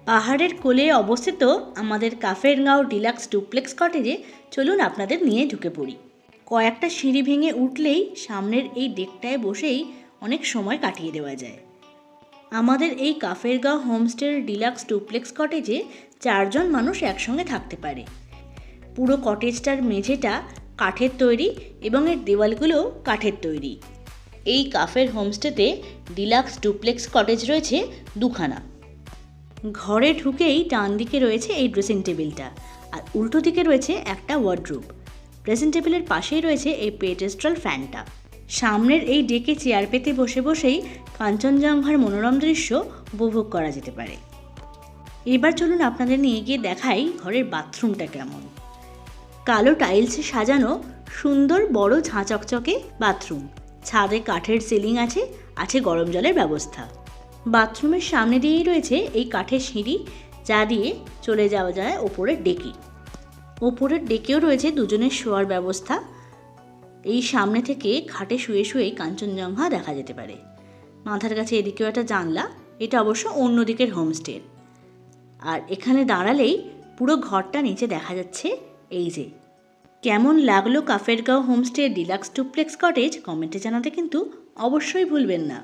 পাহাড়ের কোলে অবস্থিত আমাদের কাফেরগাঁও ডিলাক্স ডুপ্লেক্স কটেজে চলুন আপনাদের নিয়ে ঢুকে পড়ি। কয়েকটা সিঁড়ি ভেঙে উঠলেই সামনের এই ডেকটায় বসেই অনেক সময় কাটিয়ে দেওয়া যায়। আমাদের এই কাফেরগাঁও হোমস্টের ডিলাক্স ডুপ্লেক্স কটেজে 4 জন মানুষ একসঙ্গে থাকতে পারে। পুরো কটেজটার মেঝেটা কাঠের তৈরি এবং এর দেওয়ালগুলো কাঠের তৈরি। এই কাফের হোমস্টেতে ডিলাক্স ডুপ্লেক্স কটেজ রয়েছে দুখানা। ঘরে ঢুকেই ডান দিকে রয়েছে এই ড্রেসিং টেবিলটা, আর উল্টো দিকে রয়েছে একটা ওয়ার্ডরোব। ড্রেসিং টেবিলের পাশেই রয়েছে এই পেডেস্ট্রাল ফ্যানটা। সামনের এই ডেকে চেয়ার পেতে বসে বসেই কাঞ্চনজঙ্ঘার মনোরম দৃশ্য উপভোগ করা যেতে পারে। এবার চলুন আপনাদের নিয়ে গিয়ে দেখাই ঘরের বাথরুমটা কেমন। কালো টাইলসে সাজানো সুন্দর বড় ঝাঁ চকচকে বাথরুম। ছাদে কাঠের সিলিং আছে, আছে গরম জলের ব্যবস্থা। বাথরুমের সামনে দিয়েই রয়েছে এই কাঠের সিঁড়ি, যা দিয়ে চলে যাওয়া যায় ওপরের ডেকে। ওপরের ডেকেও রয়েছে দুজনের শোয়ার ব্যবস্থা। এই সামনে থেকে খাটে শুয়ে শুয়েই কাঞ্চনজঙ্ঘা দেখা যেতে পারে। মাথার কাছে এদিকেও একটা জানলা, এটা অবশ্য অন্য দিকের হোমস্টের। আর এখানে দাঁড়ালেই পুরো ঘরটা নিচে দেখা যাচ্ছে। এই যে কেমন লাগলো Kafergaon homestay deluxe duplex cottage কমেন্টে জানাতে কিন্তু অবশ্যই ভুলবেন না।